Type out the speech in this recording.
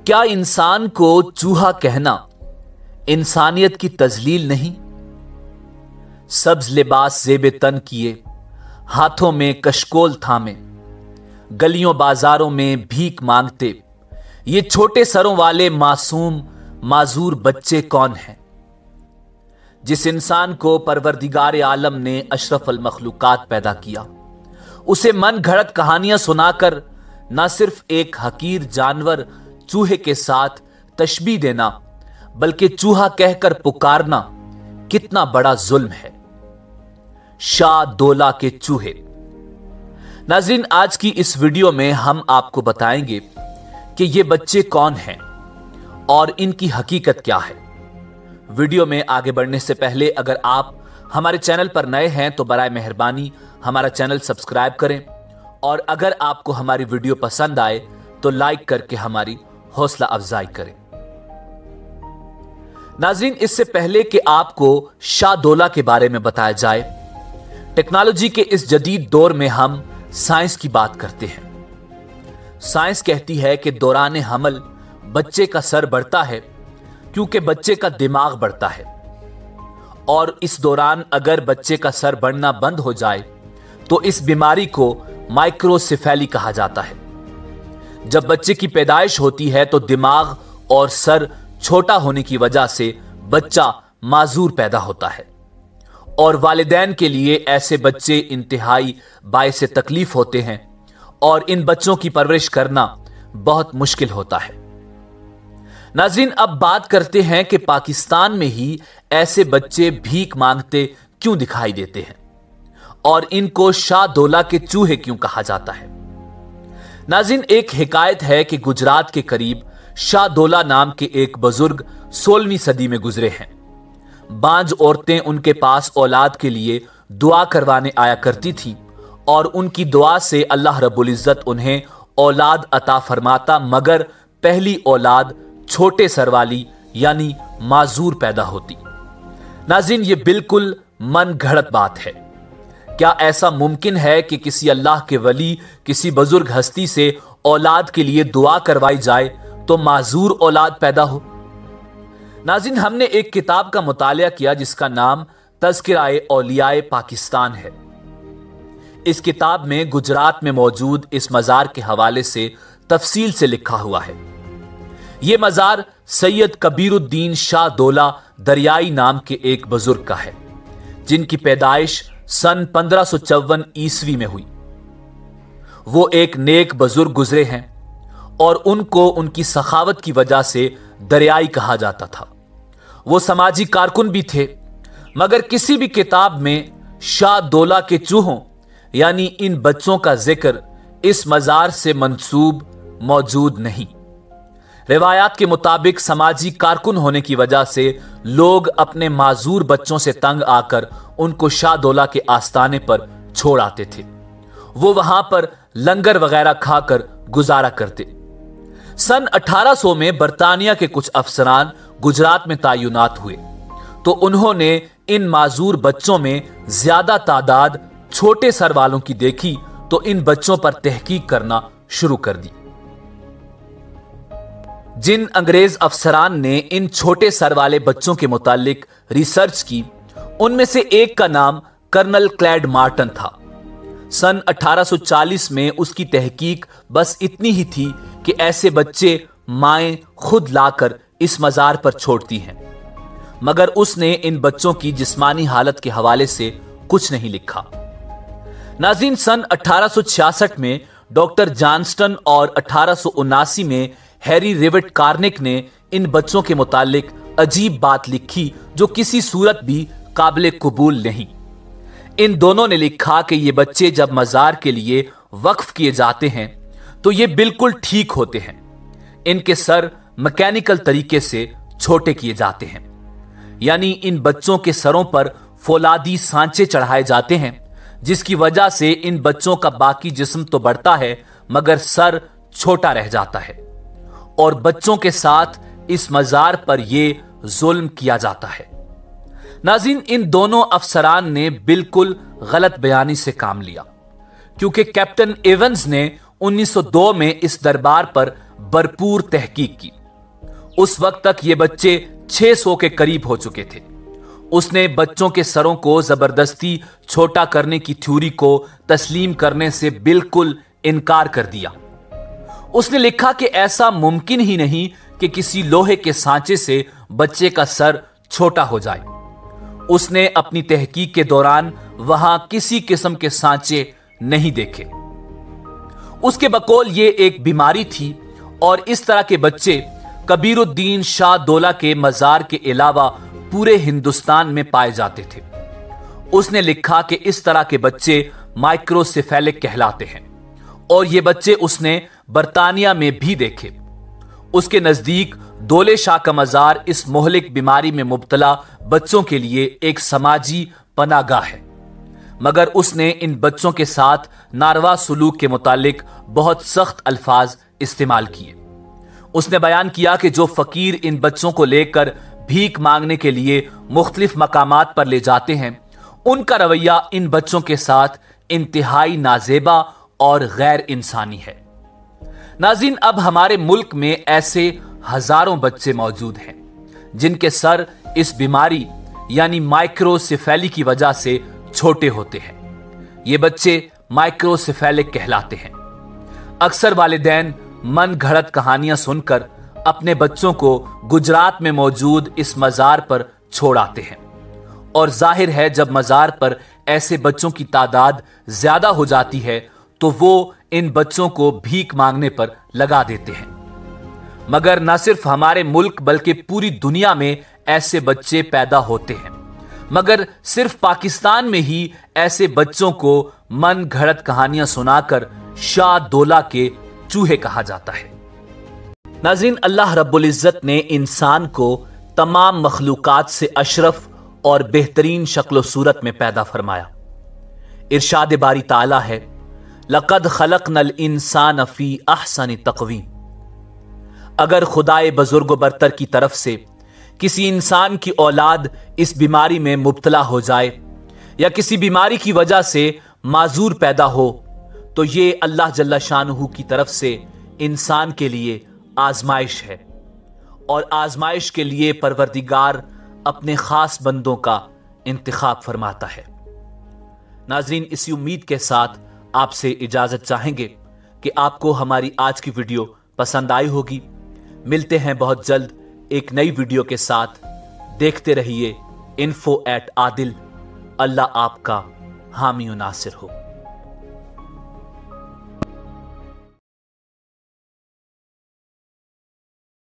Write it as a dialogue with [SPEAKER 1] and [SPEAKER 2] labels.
[SPEAKER 1] क्या इंसान को चूहा कहना इंसानियत की तजलील नहीं? सब्ज लिबास ज़ेबे तन किए, हाथों में कशकोल थामे, गलियों बाजारों में भीख मांगते, ये छोटे सरों वाले मासूम माजूर बच्चे कौन हैं? जिस इंसान को परवरदिगार आलम ने अशरफुल मखलूकात पैदा किया, उसे मन घड़त कहानियां सुनाकर न सिर्फ एक हकीर जानवर चूहे के साथ तशबीह देना, बल्कि चूहा कहकर पुकारना कितना बड़ा जुल्म है। शाह दौला के चूहे। नाज़रीन, आज की इस वीडियो में हम आपको बताएंगे कि ये बच्चे कौन हैं और इनकी हकीकत क्या है। वीडियो में आगे बढ़ने से पहले अगर आप हमारे चैनल पर नए हैं तो बराए मेहरबानी हमारा चैनल सब्सक्राइब करें, और अगर आपको हमारी वीडियो पसंद आए तो लाइक करके हमारी हौसला अफजाई करें। नाज़रीन, इससे पहले कि आपको शाह दौला के बारे में बताया जाए, टेक्नोलॉजी के इस जदीद दौर में हम साइंस की बात करते हैं। साइंस कहती है कि दौरान हमल बच्चे का सर बढ़ता है क्योंकि बच्चे का दिमाग बढ़ता है, और इस दौरान अगर बच्चे का सर बढ़ना बंद हो जाए तो इस बीमारी को माइक्रोसेफेली कहा जाता है। जब बच्चे की पैदाइश होती है तो दिमाग और सर छोटा होने की वजह से बच्चा माजूर पैदा होता है, और वालिदैन के लिए ऐसे बच्चे इंतहाई बाइस तकलीफ होते हैं और इन बच्चों की परवरिश करना बहुत मुश्किल होता है। नाज़रीन, अब बात करते हैं कि पाकिस्तान में ही ऐसे बच्चे भीख मांगते क्यों दिखाई देते हैं और इनको शाह दौला के चूहे क्यों कहा जाता है। नाज़रीन, एक हिकायत है कि गुजरात के करीब शाह दौला नाम के एक बुजुर्ग 16वीं सदी में गुजरे हैं। बांझ औरतें उनके पास औलाद के लिए दुआ करवाने आया करती थी, और उनकी दुआ से अल्लाह रब्बुल इज्जत उन्हें औलाद अता फरमाता, मगर पहली औलाद छोटे सर वाली यानी माजूर पैदा होती। नाज़रीन, ये बिल्कुल मन घड़त बात है। क्या ऐसा मुमकिन है कि किसी अल्लाह के वली, किसी बुजुर्ग हस्ती से औलाद के लिए दुआ करवाई जाए तो माजूर औलाद पैदा हो? नाज़रीन, हमने एक किताब का मुतालिया किया जिसका नाम तज़किराए औलियाए पाकिस्तान है। इस किताब में गुजरात में मौजूद इस मज़ार के हवाले से तफसील से लिखा हुआ है। यह मज़ार सैयद कबीरुद्दीन शाह दौला दरियाई नाम के एक बुजुर्ग का है, जिनकी पैदाइश सन 1554 ईस्वी में हुई। वो एक नेक बुजुर्ग गुजरे हैं और उनको उनकी सखावत की वजह से दरियाई कहा जाता था। वो समाजी कारकुन भी थे, मगर किसी भी किताब में शाह दौला के चूहों यानी इन बच्चों का जिक्र इस मज़ार से मंसूब मौजूद नहीं। रिवायात के मुताबिक समाजी कारकुन होने की वजह से लोग अपने माजूर बच्चों से तंग आकर उनको शाह दौला के आस्ताने पर छोड़ आते थे। वो वहां पर लंगर वगैरह खाकर गुजारा करते। सन 1800 में बरतानिया के कुछ अफसरान गुजरात में तायुनात हुए तो उन्होंने इन माजूर बच्चों में ज्यादा तादाद छोटे सर वालों की देखी तो इन बच्चों पर तहकीक करना शुरू कर दी। जिन अंग्रेज अफसरान ने इन छोटे सर वाले बच्चों के मुतालिक रिसर्च की, उनमें से एक का नाम कर्नल क्लैड मार्टन था। सन 1840 में उसकी तहकीक बस इतनी ही थी कि ऐसे बच्चे माएं खुद लाकर इस मज़ार पर छोड़ती हैं, मगर उसने इन बच्चों की जिस्मानी हालत के हवाले से कुछ नहीं लिखा। नाज़रीन, सन 1866 में डॉक्टर जॉनस्टन और 1879 में हैरी रिवेट कार्निक ने इन बच्चों के मुतालिक अजीब बात लिखी जो किसी सूरत भी काबिल कबूल नहीं। इन दोनों ने लिखा कि ये बच्चे जब मज़ार के लिए वक्फ किए जाते हैं तो ये बिल्कुल ठीक होते हैं। इनके सर मैकेनिकल तरीके से छोटे किए जाते हैं, यानी इन बच्चों के सरों पर फौलादी सांचे चढ़ाए जाते हैं, जिसकी वजह से इन बच्चों का बाकी जिस्म तो बढ़ता है मगर सर छोटा रह जाता है, और बच्चों के साथ इस मज़ार पर यह जुल्म किया जाता है। नाज़रीन, इन दोनों अफसरान ने बिल्कुल गलत बयानी से काम लिया, क्योंकि कैप्टन एवंस ने 1902 में इस दरबार पर भरपूर तहकीक की उस वक्त तक ये बच्चे 600 के करीब हो चुके थे। उसने बच्चों के सरों को जबरदस्ती छोटा करने की थ्योरी को तस्लीम करने से बिल्कुल इनकार कर दिया। उसने लिखा कि ऐसा मुमकिन ही नहीं कि किसी लोहे के सांचे से बच्चे का सर छोटा हो जाए। उसने अपनी तहकीक के दौरान वहां किसी किस्म के सांचे नहीं देखे। उसके बकौल ये एक बीमारी थी और इस तरह के बच्चे कबीरुद्दीन शाह दौला के मजार के अलावा पूरे हिंदुस्तान में पाए जाते थे। उसने लिखा कि इस तरह के बच्चे माइक्रोसेफेलिक कहलाते हैं और ये बच्चे उसने बर्तानिया में भी देखे। उसके नजदीक दौले शाह का मजार इस मोहलिक बीमारी में मुब्तला बच्चों के लिए एक समाजी पनागाह है, मगर उसने इन बच्चों के साथ नारवा सुलूक के मुतालिक बहुत सख्त अल्फाज इस्तेमाल किए। उसने बयान किया कि जो फकीर इन बच्चों को लेकर भीख मांगने के लिए मुख्तलिफ मकामात पर ले जाते हैं, उनका रवैया इन बच्चों के साथ इंतहाई नाजेबा और गैर इंसानी है। नाज़रीन, अब हमारे मुल्क में ऐसे हजारों बच्चे मौजूद हैं जिनके सर इस बीमारी यानी माइक्रोसेफेली की वजह से छोटे होते हैं। ये बच्चे माइक्रोसेफेलिक कहलाते हैं। अक्सर वालिदैन मन घड़त कहानियां सुनकर अपने बच्चों को गुजरात में मौजूद इस मजार पर छोड़ आते हैं और जाहिर है जब मजार पर ऐसे बच्चों की तादाद ज्यादा हो जाती है तो वो इन बच्चों को भीख मांगने पर लगा देते हैं। मगर न सिर्फ हमारे मुल्क बल्कि पूरी दुनिया में ऐसे बच्चे पैदा होते हैं, मगर सिर्फ पाकिस्तान में ही ऐसे बच्चों को मन घड़त कहानियां सुनाकर शाह दौला के चूहे कहा जाता है। नाज़रीन, अल्लाह रब्बुल इज्जत ने इंसान को तमाम मखलूकात से अशरफ और बेहतरीन शक्ल सूरत में पैदा फरमाया। इरशाद बारी ताला है, लक़द खलक़नल इंसान फी अहसनि तक़वीम। अगर खुदाए बुजुर्ग बरतर की तरफ से किसी इंसान की औलाद इस बीमारी में मुब्तला हो जाए या किसी बीमारी की वजह से माजूर पैदा हो तो ये अल्लाह जल्ला शानुहु की तरफ से इंसान के लिए आजमाइश है और आजमाइश के लिए परवरदिगार अपने खास बंदों का इंतखाब फरमाता है। नाजरीन, इसी उम्मीद के साथ आपसे इजाजत चाहेंगे कि आपको हमारी आज की वीडियो पसंद आई होगी। मिलते हैं बहुत जल्द एक नई वीडियो के साथ। देखते रहिए info@adil। अल्लाह आपका हामी व नासिर हो।